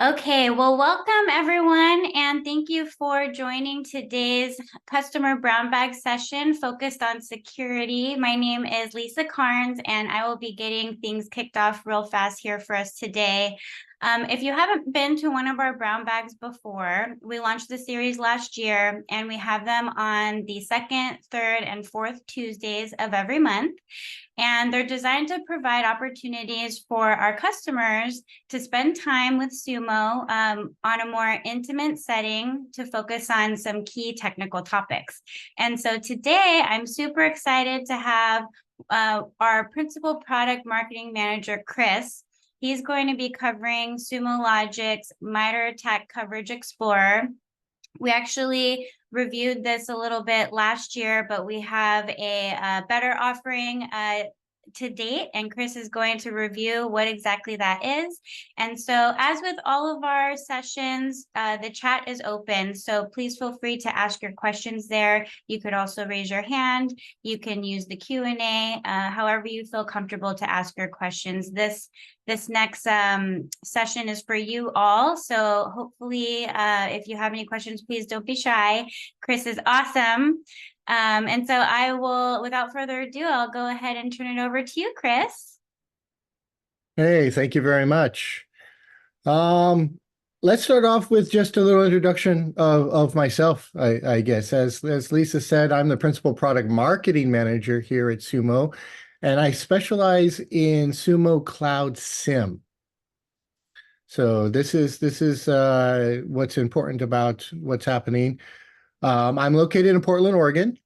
Okay, well, welcome everyone, and thank you for joining today's customer brown bag session focused on security. My name is Lisa Carnes, and I will be getting things kicked off real fast here for us today. If you haven't been to one of our brown bags before, we launched the series last year, and we have them on the second, third, and fourth Tuesdays of every month. And they're designed to provide opportunities for our customers to spend time with Sumo on a more intimate setting to focus on some key technical topics. And so today I'm super excited to have our principal product marketing manager, Chris. He's going to be covering Sumo Logic's MITRE ATT&CK Coverage Explorer. We actually reviewed this a little bit last year, but we have a better offering to date, and Chris is going to review what exactly that is. And so as with all of our sessions, the chat is open, so please feel free to ask your questions there. You could also raise your hand. You can use the Q&A, however you feel comfortable to ask your questions. This next session is for you all, so hopefully if you have any questions, please don't be shy. Chris is awesome. And so I will, without further ado, I'll go ahead and turn it over to you, Chris. Hey, thank you very much. Let's start off with just a little introduction of myself, I guess. As Lisa said, I'm the principal product marketing manager here at Sumo, and I specialize in Sumo Cloud SIM. So this is what's important about what's happening. I'm located in Portland, Oregon,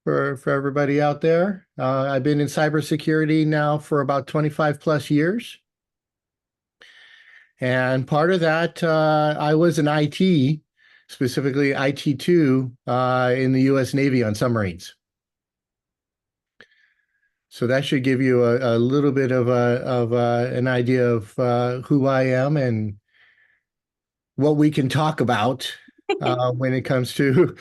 for everybody out there. I've been in cybersecurity now for about 25 plus years. And part of that, I was an IT, specifically IT2 in the U.S. Navy on submarines. So that should give you a little bit of an idea of who I am and what we can talk about when it comes to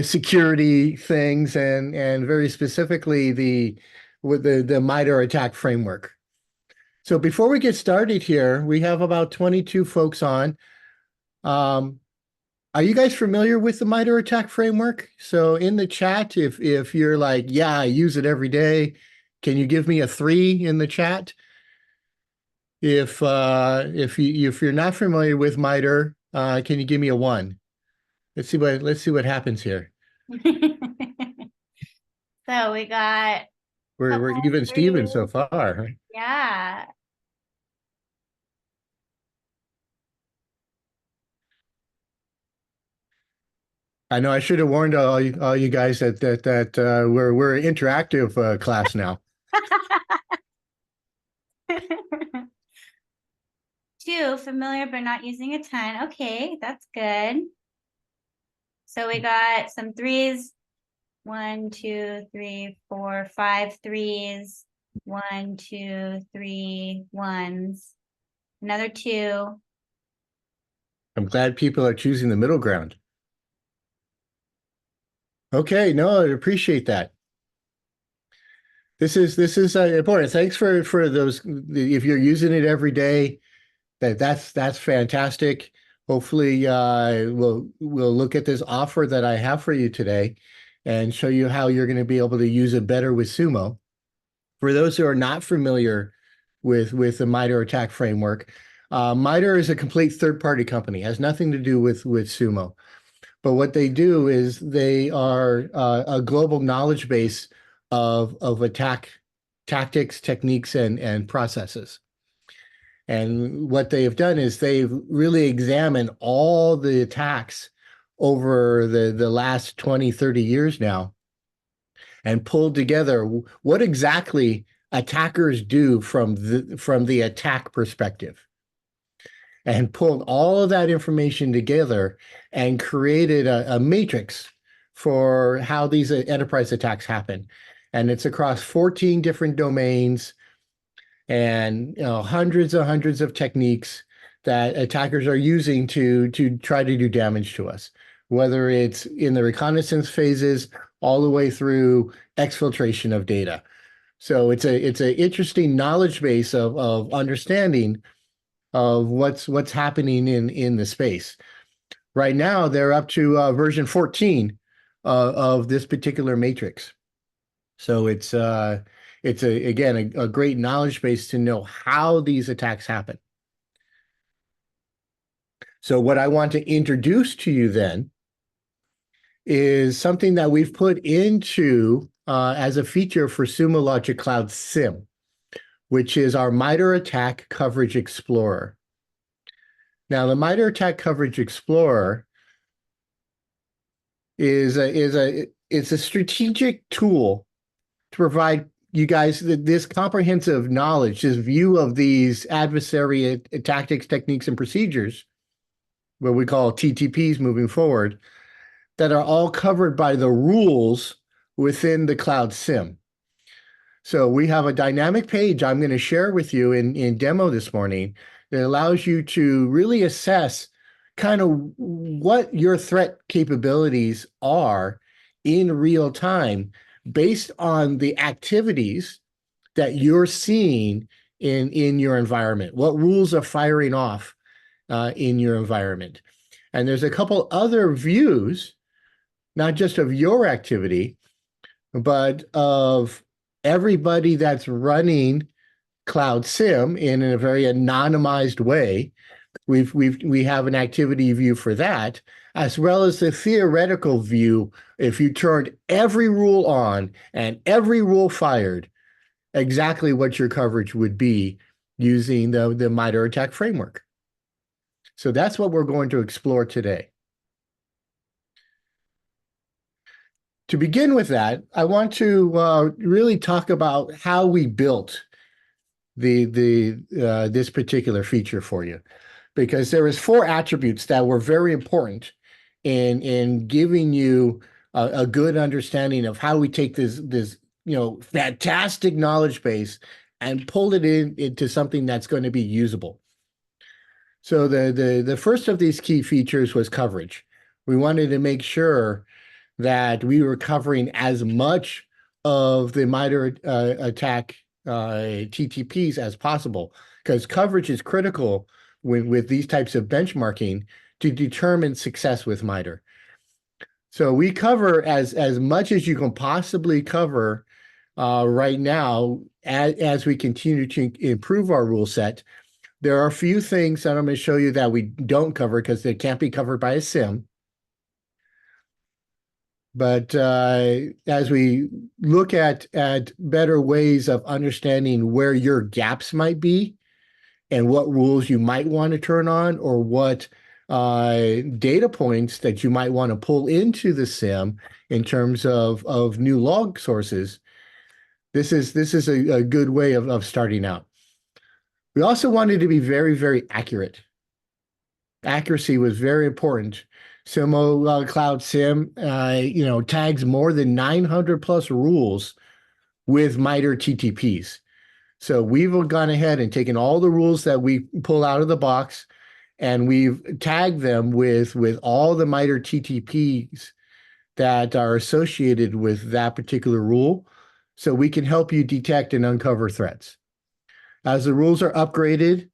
security things and very specifically the MITRE ATT&CK framework. So before we get started here, we have about 22 folks on. Are you guys familiar with the MITRE ATT&CK framework? So in the chat, if you're like, yeah, I use it every day, can you give me a 3 in the chat? If you're not familiar with MITRE, can you give me a 1? Let's see what happens here. So we got we're even Steven so far. Yeah. I know I should have warned all you guys that we're an interactive class now. 2, familiar but not using a ton. Okay, that's good. So we got some 3s. 1, 2, 3, 4, 5 3s. 1, 2, 3 1s. Another 2. I'm glad people are choosing the middle ground. Okay, no, I appreciate that. This is important. Thanks for those. If you're using it every day, that's fantastic. Hopefully, we'll look at this offer that I have for you today and show you how you're going to be able to use it better with Sumo. For those who are not familiar with the MITRE ATT&CK framework, MITRE is a complete third-party company. It has nothing to do with Sumo. But what they do is they are a global knowledge base of attack tactics, techniques, and processes. And what they have done is they've really examined all the attacks over the last 20, 30 years now and pulled together what exactly attackers do from the attack perspective, and pulled all of that information together and created a matrix for how these enterprise attacks happen. And it's across 14 different domains and hundreds of techniques that attackers are using to try to do damage to us, whether it's in the reconnaissance phases all the way through exfiltration of data. So it's an interesting knowledge base of understanding of what's happening in the space. Right now, they're up to version 14 of this particular matrix. So it's again a great knowledge base to know how these attacks happen. So what I want to introduce to you then is something that we've put into as a feature for Sumo Logic Cloud SIM, which is our MITRE ATT&CK Coverage Explorer. Now, the MITRE ATT&CK Coverage Explorer is it's a strategic tool to provide you guys this comprehensive knowledge, this view of these adversary tactics, techniques, and procedures, what we call TTPs moving forward, that are all covered by the rules within the Cloud SIM. So we have a dynamic page I'm going to share with you in demo this morning that allows you to really assess kind of what your threat capabilities are in real time based on the activities that you're seeing in your environment. What rules are firing off in your environment? And there's a couple other views, not just of your activity, but of everybody that's running Cloud SIM in a very anonymized way. We have an activity view for that, as well as the theoretical view. If you turned every rule on and every rule fired, exactly what your coverage would be using the MITRE ATT&CK framework. So that's what we're going to explore today. To begin with that, I want to really talk about how we built this particular feature for you, because there is 4 attributes that were very important in giving you a good understanding of how we take this fantastic knowledge base and pull it into something that's going to be usable. So the first of these key features was coverage. We wanted to make sure that we were covering as much of the MITRE ATT&CK TTPs as possible, because coverage is critical with these types of benchmarking to determine success with MITRE. So we cover as much as you can possibly cover right now as we continue to improve our rule set. There are a few things that I'm going to show you that we don't cover because they can't be covered by a SIM. But as we look at better ways of understanding where your gaps might be and what rules you might want to turn on, or what data points that you might want to pull into the SIM in terms of new log sources, this is a good way of starting out. We also wanted to be very, very accurate. Accuracy was very important. Sumo Cloud SIM, tags more than 900 plus rules with MITRE TTPs. So we've gone ahead and taken all the rules that we pull out of the box, and we've tagged them with all the MITRE TTPs that are associated with that particular rule, so we can help you detect and uncover threats. As the rules are upgraded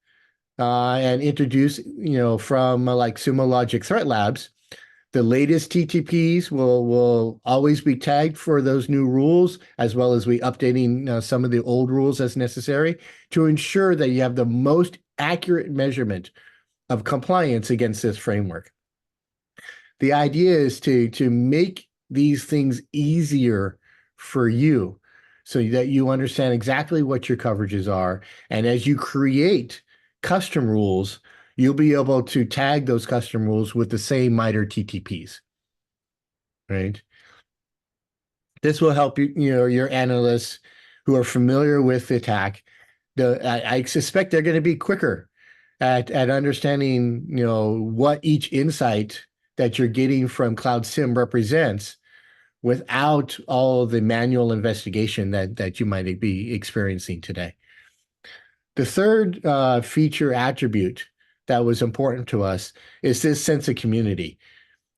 and introduced, from like Sumo Logic Threat Labs, the latest TTPs will always be tagged for those new rules, as well as we updating some of the old rules as necessary to ensure that you have the most accurate measurement of compliance against this framework. The idea is to make these things easier for you so that you understand exactly what your coverages are. And as you create custom rules, you'll be able to tag those custom rules with the same MITRE TTPs, right? This will help your analysts who are familiar with the attack. I suspect they're going to be quicker at understanding, what each insight that you're getting from Cloud SIM represents, without all of the manual investigation that you might be experiencing today. The third feature attribute that was important to us is this sense of community.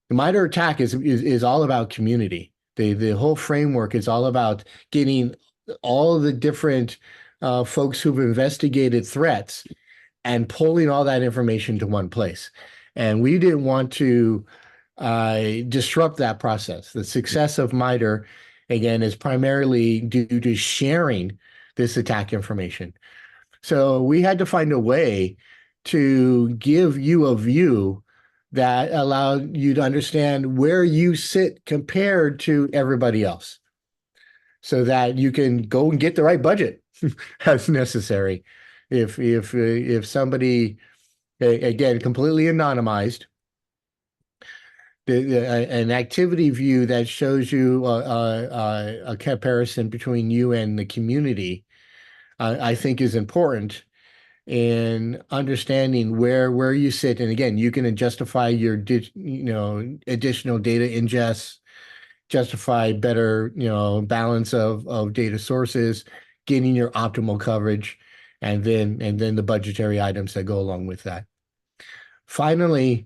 The MITRE ATT&CK is all about community. The whole framework is all about getting all of the different folks who've investigated threats and pulling all that information to one place. And we didn't want to disrupt that process. The success of MITRE, again, is primarily due to sharing this attack information. So we had to find a way to give you a view that allowed you to understand where you sit compared to everybody else, so that you can go and get the right budget as necessary. If somebody, again, completely anonymized, an activity view that shows you a comparison between you and the community, I think is important in understanding where you sit. And again, you can justify your additional data ingests, justify better balance of data sources, getting your optimal coverage, and then the budgetary items that go along with that. Finally,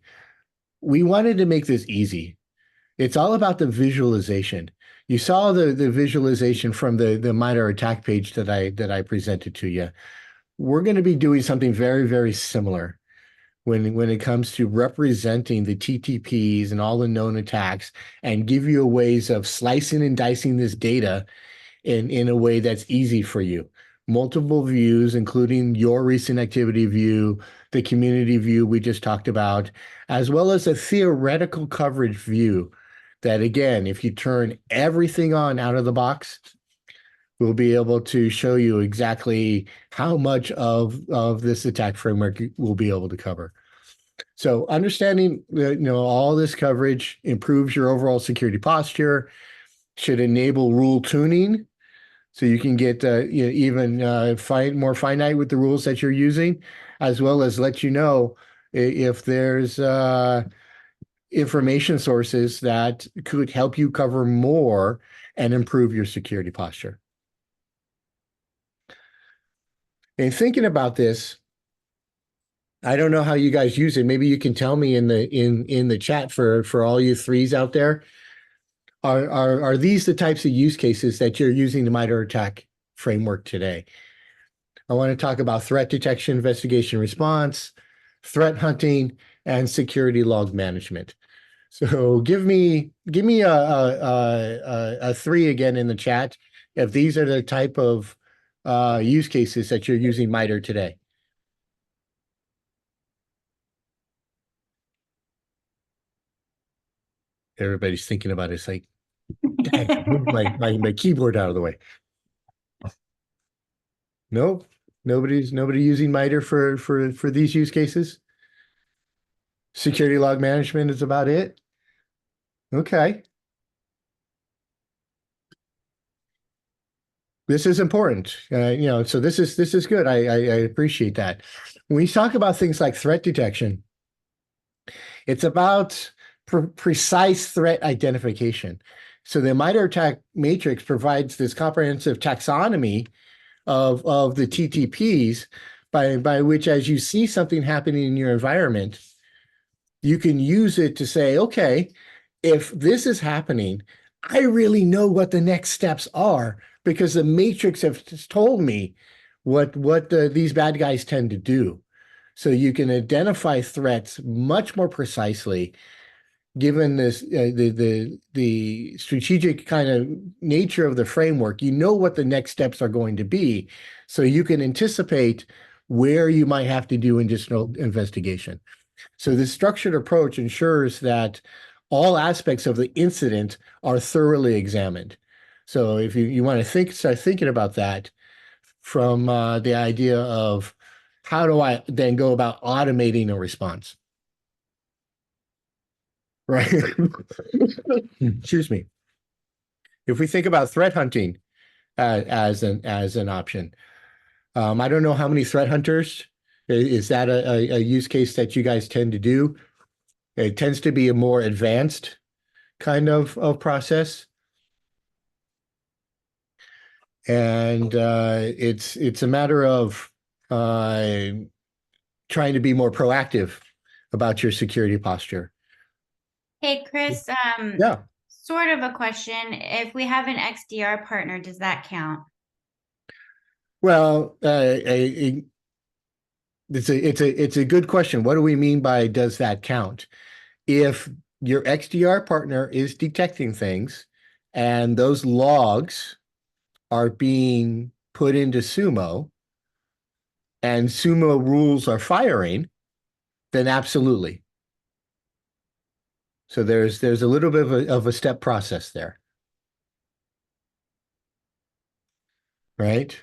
we wanted to make this easy. It's all about the visualization. You saw the visualization from the MITRE ATT&CK page that I presented to you. We're going to be doing something very, very similar when it comes to representing the TTPs and all the known attacks, and give you ways of slicing and dicing this data in a way that's easy for you. Multiple views, including your recent activity view, the community view we just talked about, as well as a theoretical coverage view that, again, if you turn everything on out of the box, we'll be able to show you exactly how much of this attack framework we'll be able to cover. So understanding all this coverage improves your overall security posture, should enable rule tuning, so you can get even more finite with the rules that you're using, as well as let you know if there's information sources that could help you cover more and improve your security posture. And thinking about this, I don't know how you guys use it. Maybe you can tell me in the chat for all you threes out there. Are these the types of use cases that you're using the MITRE ATT&CK framework today? I want to talk about threat detection, investigation, response, threat hunting, and security log management. So give me a three again in the chat if these are the type of use cases that you're using MITRE today. Everybody's thinking about it. It's like, dang, move my keyboard out of the way. Nope, nobody using MITRE for these use cases. Security log management is about it. Okay. This is important, so this is good. I appreciate that. When we talk about things like threat detection, it's about precise threat identification. So the MITRE ATT&CK matrix provides this comprehensive taxonomy of the TTPs by which, as you see something happening in your environment, you can use it to say, okay, if this is happening, I really know what the next steps are because the matrix has told me what these bad guys tend to do. So you can identify threats much more precisely, given this the strategic kind of nature of the framework. You know what the next steps are going to be, so you can anticipate where you might have to do additional investigation. So this structured approach ensures that all aspects of the incident are thoroughly examined. So if you want to start thinking about that from the idea of how do I then go about automating a response, right? Excuse me. If we think about threat hunting as an option, I don't know how many threat hunters. Is that a use case that you guys tend to do? It tends to be a more advanced kind of process. And it's a matter of trying to be more proactive about your security posture. Hey, Chris, Yeah. sort of a question. If we have an XDR partner, does that count? Well, It's a good question. What do we mean by does that count? If your XDR partner is detecting things and those logs are being put into Sumo and Sumo rules are firing, then absolutely. So there's a little bit of a step process there, right?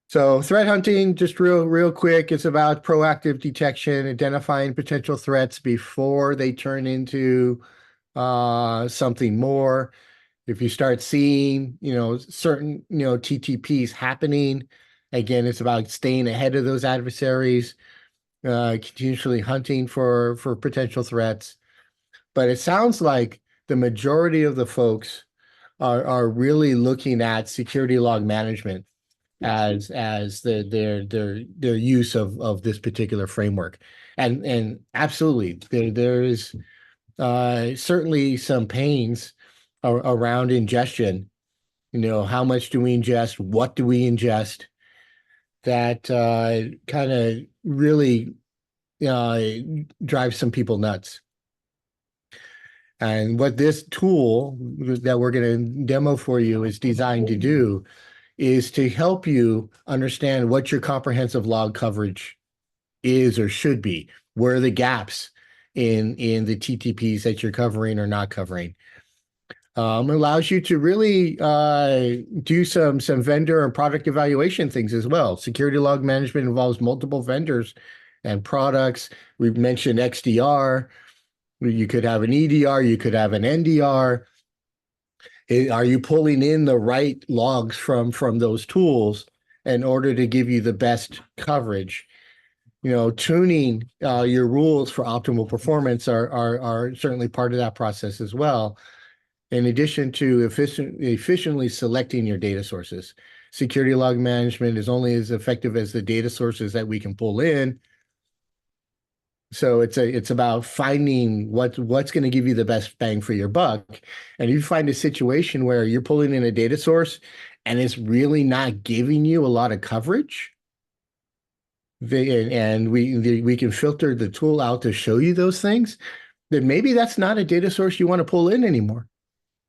So threat hunting, just real quick, it's about proactive detection, identifying potential threats before they turn into something more. If you start seeing, certain, TTPs happening, again, it's about staying ahead of those adversaries, continuously hunting for potential threats. But it sounds like the majority of the folks are really looking at security log management as their use of this particular framework. And absolutely, there is certainly some pains around ingestion. How much do we ingest? What do we ingest? That kind of really uh, drives some people nuts. And what this tool that we're going to demo for you is designed to do is to help you understand what your comprehensive log coverage is or should be. Where are the gaps in the TTPs that you're covering or not covering? Allows you to really do some vendor and product evaluation things as well. Security log management involves multiple vendors and products. We've mentioned XDR. You could have an EDR, you could have an NDR. Are you pulling in the right logs from those tools in order to give you the best coverage? Tuning your rules for optimal performance are certainly part of that process as well. In addition to efficiently selecting your data sources. Security log management is only as effective as the data sources that we can pull in. So it's about finding what's going to give you the best bang for your buck. And if you find a situation where you're pulling in a data source and it's really not giving you a lot of coverage, and we can filter the tool out to show you those things, then maybe that's not a data source you want to pull in anymore.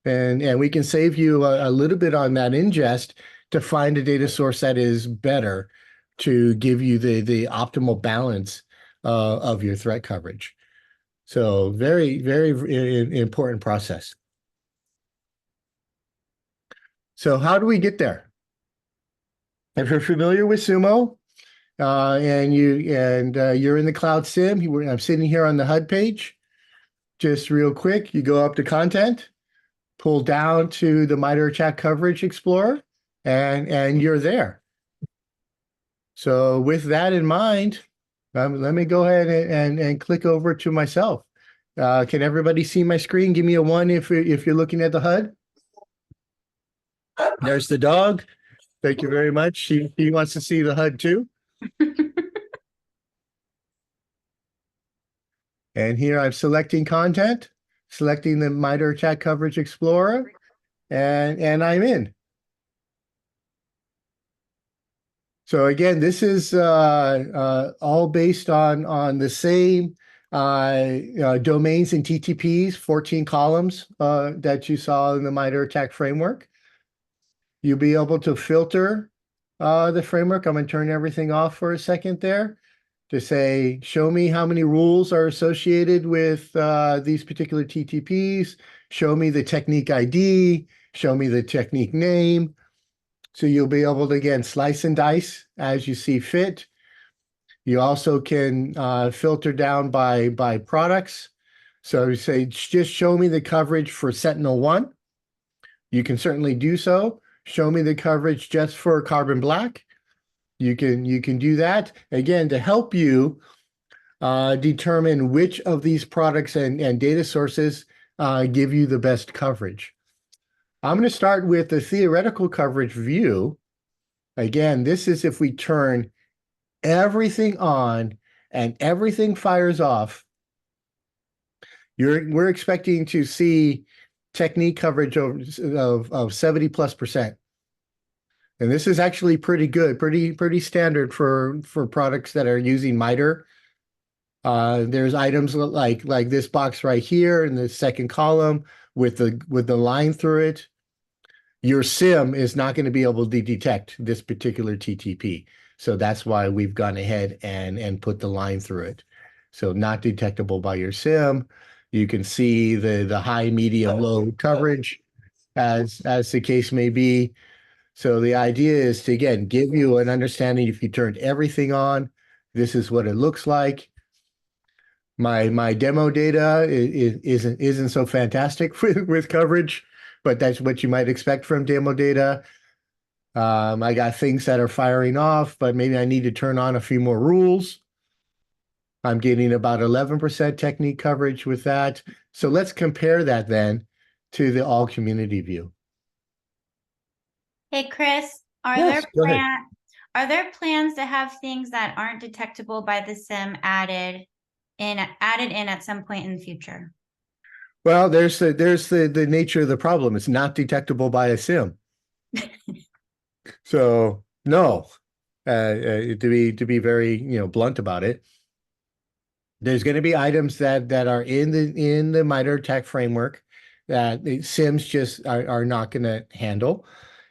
And we can save you a little bit on that ingest to find a data source that is better to give you the optimal balance of your threat coverage. So very, very important process. So how do we get there? If you're familiar with Sumo and you're in the Cloud SIM, I'm sitting here on the HUD page. Just real quick, you go up to Content, pull down to the MITRE ATT&CK Coverage Explorer, and you're there. So with that in mind, let me go ahead and click over to myself. Can everybody see my screen? Give me a 1 if you're looking at the HUD. There's the dog. Thank you very much. He wants to see the HUD too. And here I'm selecting content, selecting the MITRE ATT&CK Coverage Explorer, and I'm in. So again, this is all based on the same domains and TTPs, 14 columns that you saw in the MITRE ATT&CK framework. You'll be able to filter the framework. I'm going to turn everything off for a second there to say, show me how many rules are associated with these particular TTPs. Show me the technique ID. Show me the technique name. So you'll be able to, again, slice and dice as you see fit. You also can filter down by products. So you say, just show me the coverage for Sentinel-1. You can certainly do so. Show me the coverage just for Carbon Black. You can do that, again, to help you determine which of these products and data sources give you the best coverage. I'm going to start with the theoretical coverage view. Again, this is if we turn everything on and everything fires off, we're expecting to see technique coverage of 70+%. And this is actually pretty good, pretty standard for products that are using MITRE. There's items like this box right here in the second column with the line through it. Your sim is not going to be able to detect this particular TTP. So that's why we've gone ahead and put the line through it. So not detectable by your sim. You can see the high, medium, low coverage as the case may be. So the idea is to, again, give you an understanding. If you turned everything on, this is what it looks like. My demo data isn't so fantastic with coverage, but that's what you might expect from demo data. I got things that are firing off, but maybe I need to turn on a few more rules. I'm getting about 11% technique coverage with that. So let's compare that then to the all community view. Hey, Chris, Yes, go ahead. are there plans to have things that aren't detectable by the sim added in at some point in the future? Well, there's the nature of the problem. It's not detectable by a sim. So no, to be very blunt about it, there's going to be items that are in the MITRE ATT&CK framework that the sims just are not going to handle,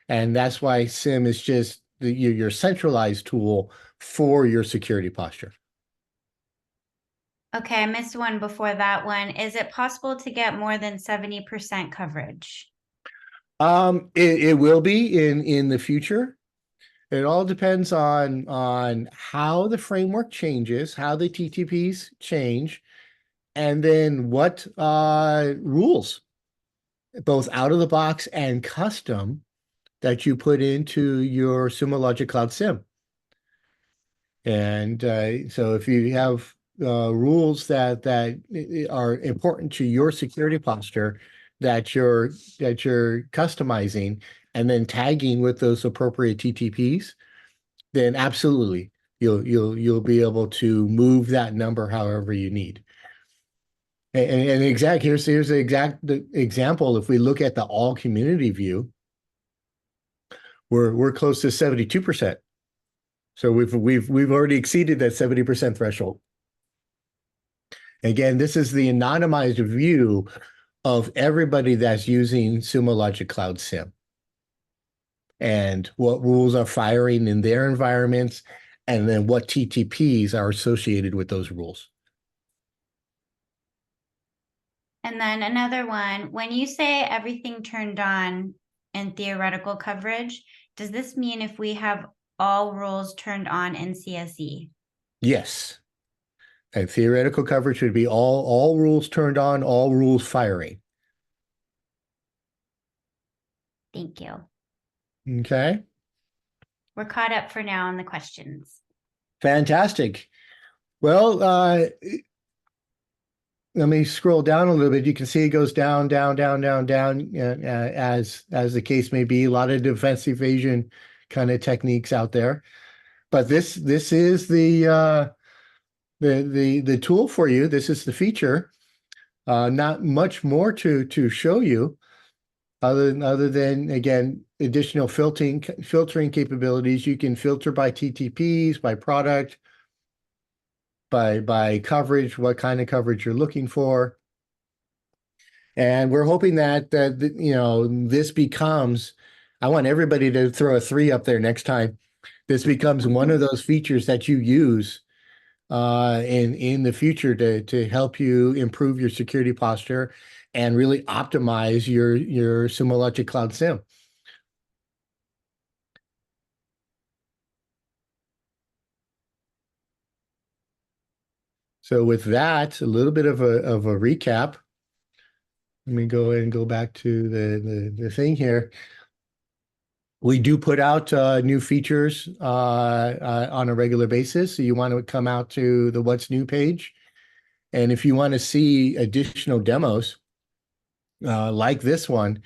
and that's why sim is just your centralized tool for your security posture. Okay, I missed one before that one. Is it possible to get more than 70% coverage? It will be in the future. It all depends on how the framework changes, how the TTPs change, and then what rules, both out of the box and custom, that you put into your Sumo Logic Cloud SIM. And so if you have rules that are important to your security posture that you're customizing and then tagging with those appropriate TTPs, then absolutely you'll be able to move that number however you need. And here's the exact example. If we look at the all community view, we're close to 72%. So we've already exceeded that 70% threshold. Again, this is the anonymized view of everybody that's using Sumo Logic Cloud SIM and what rules are firing in their environments, and then what TTPs are associated with those rules. And then another one, when you say everything turned on in theoretical coverage, does this mean if we have all rules turned on in CSE? Yes. And theoretical coverage would be all rules turned on, all rules firing. Thank you. Okay. We're caught up for now on the questions. Fantastic. Well, let me scroll down a little bit. You can see it goes down, down, down, down, down, as the case may be. A lot of defense evasion kind of techniques out there, but this is the tool for you. This is the feature. Not much more to show you, other than again additional filtering capabilities. You can filter by TTPs, by product, by coverage, what kind of coverage you're looking for. And we're hoping that this becomes, I want everybody to throw a 3 up there next time. This becomes one of those features that you use in the future to help you improve your security posture and really optimize your Sumo Logic Cloud SIM. So with that, a little bit of a recap. Let me go ahead and go back to the thing here. We do put out new features on a regular basis. So you want to come out to the What's New page. And if you want to see additional demos like this one,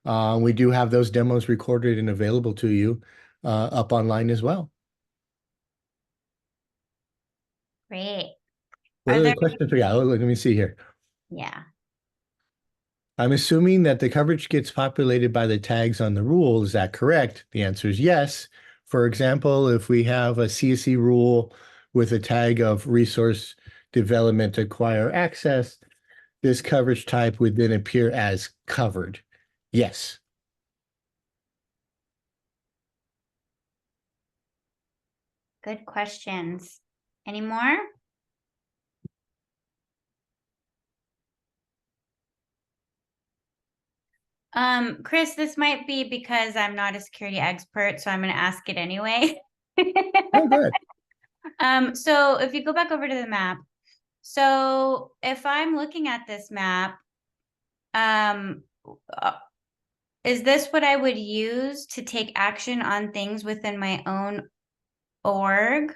we do have those demos recorded and available to you up online as well. Great. What Are other there, questions we got? Let me see here. yeah. I'm assuming that the coverage gets populated by the tags on the rule. Is that correct? The answer is yes. For example, if we have a CSE rule with a tag of resource development acquire access, this coverage type would then appear as covered. Yes. Good questions. Any more? Chris, this might be because I'm not a security expert, so I'm going to ask it anyway. Oh, good. So if you go back over to the map, so if I'm looking at this map, uh, is this what I would use to take action on things within my own org?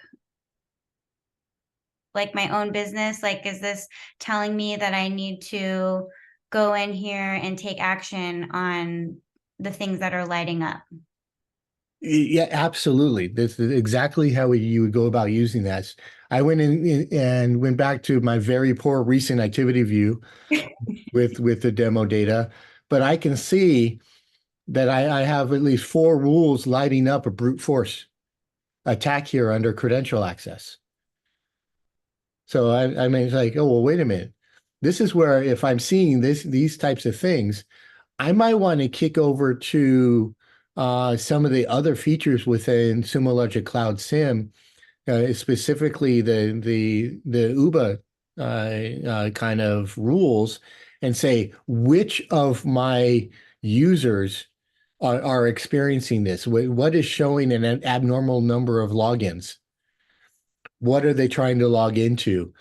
Like my own business? Like, is this telling me that I need to go in here and take action on the things that are lighting up? Yeah, absolutely. This is exactly how you would go about using that. I went in and went back to my very poor recent activity view with the demo data, but I can see that I have at least 4 rules lighting up a brute force attack here under credential access. So I mean, it's like, oh, well, wait a minute. This is where if I'm seeing these types of things, I might want to kick over to some of the other features within Sumo Logic Cloud SIM, specifically the UBA kind of rules, and say which of my users are experiencing this. What is showing an abnormal number of logins? What are they trying to log into?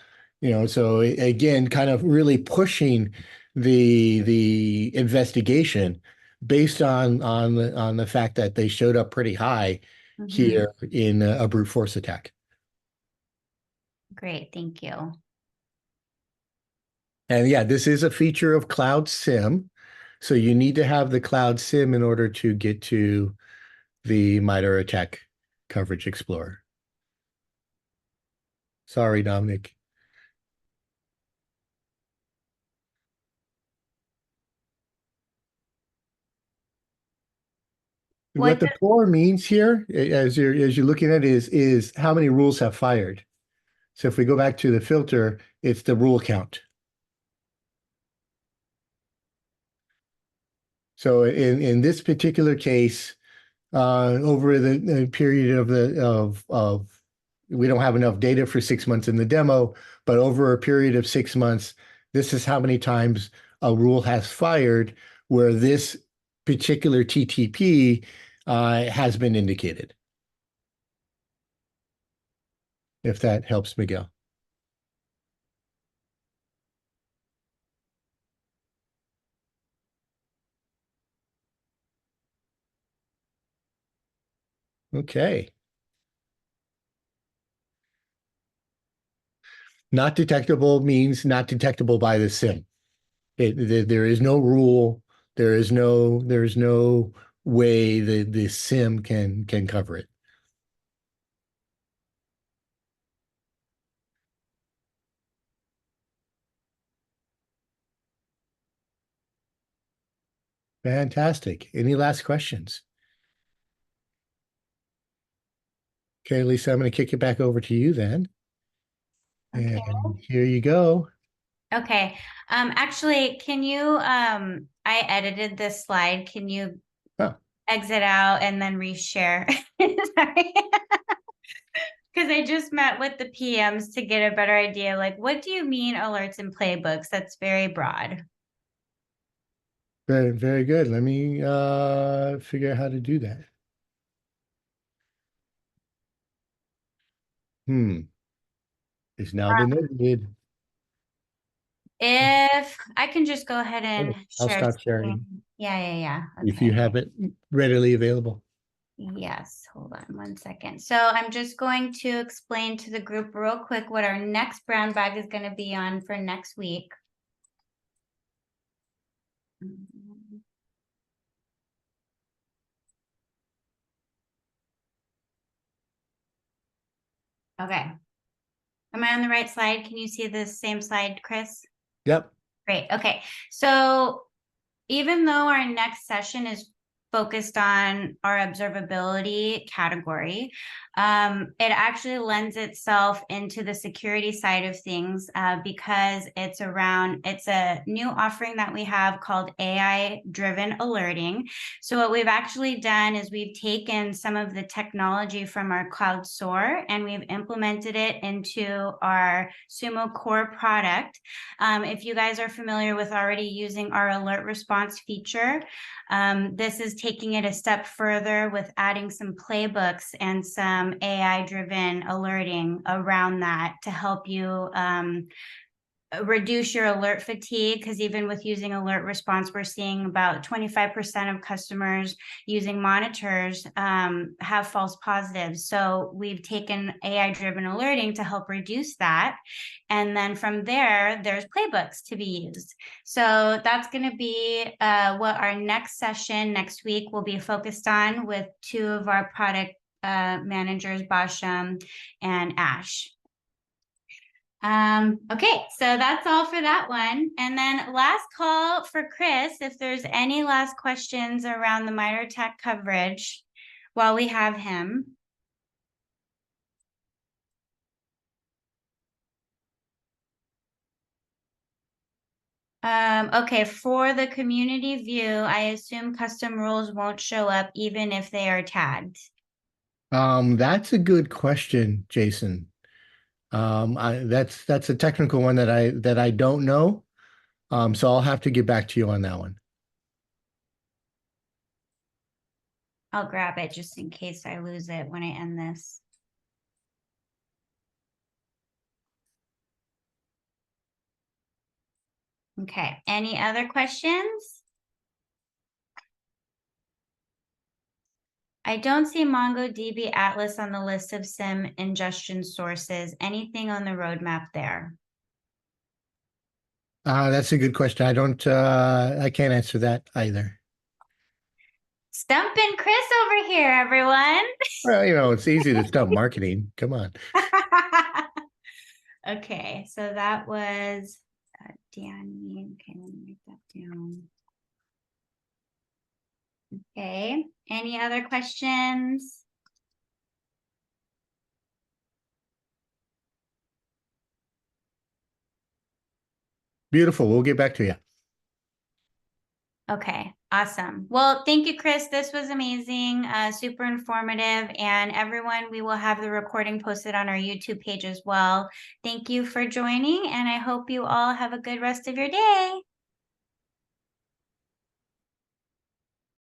So again, kind of really pushing the investigation based on the fact that they showed up pretty high Mhm. here in a brute force attack. Great, thank you. And yeah, this is a feature of Cloud SIM. So you need to have the Cloud SIM in order to get to the MITRE ATT&CK Coverage Explorer. Sorry, Dominic. What What the does, core means here, as you're looking at, is how many rules have fired. So if we go back to the filter, it's the rule count. So in this particular case, over the period of we don't have enough data for 6 months in the demo, but over a period of 6 months, this is how many times a rule has fired where this particular TTP has been indicated, if that helps, Miguel. Okay. Not detectable means not detectable by the SIM. There is no rule. There is no way the SIM can cover it. Fantastic. Any last questions? Okay, Lisa, I'm going to kick it back over to you then. okay. And here you go. Okay. Actually, can you, I edited this slide. Can you Oh, exit out and then reshare? Sorry. Because I just met with the PMs to get a better idea. Like, what do you mean alerts and playbooks? That's very broad. very, very good. Let me figure out how to do that. It's now been edited. If I can just go ahead and I'll share stop sharing screen. Yeah. if Okay. you have it readily available. Yes, hold on 1 second. So I'm just going to explain to the group real quick what our next brown bag is going to be on for next week. Okay. Am I on the right slide? Can you see the same slide, Chris? Yep. Great. Okay. So even though our next session is focused on our observability category, it actually lends itself into the security side of things because it's a new offering that we have called AI-driven alerting. So what we've actually done is we've taken some of the technology from our cloud SOAR and we've implemented it into our Sumo core product. If you guys are familiar with already using our alert response feature, this is taking it a step further with adding some playbooks and some AI-driven alerting around that to help you reduce your alert fatigue, because even with using alert response, we're seeing about 25% of customers using monitors have false positives. So we've taken AI-driven alerting to help reduce that. And then from there, there's playbooks to be used. So that's going to be what our next session next week will be focused on with two of our product managers, Basham and Ash. Okay, so that's all for that one. And then last call for Chris, if there's any last questions around the MITRE ATT&CK coverage while we have him. Okay, for the community view, I assume custom rules won't show up even if they are tagged. That's a good question, Jason. That's a technical one that I don't know. So I'll have to get back to you on that one. I'll grab it just in case I lose it when I end this. Okay, any other questions? I don't see MongoDB Atlas on the list of SIM ingestion sources. Anything on the roadmap there? That's a good question. I can't answer that either. Stumping Chris over here, everyone. Well, it's easy to stump marketing. Come on. Okay, so that was Danny. Okay, let me write that down. Okay, any other questions? Beautiful. We'll get back to you. Okay, awesome. Well, thank you, Chris. This was amazing, super informative. And everyone, we will have the recording posted on our YouTube page as well. Thank you for joining, and I hope you all have a good rest of your day.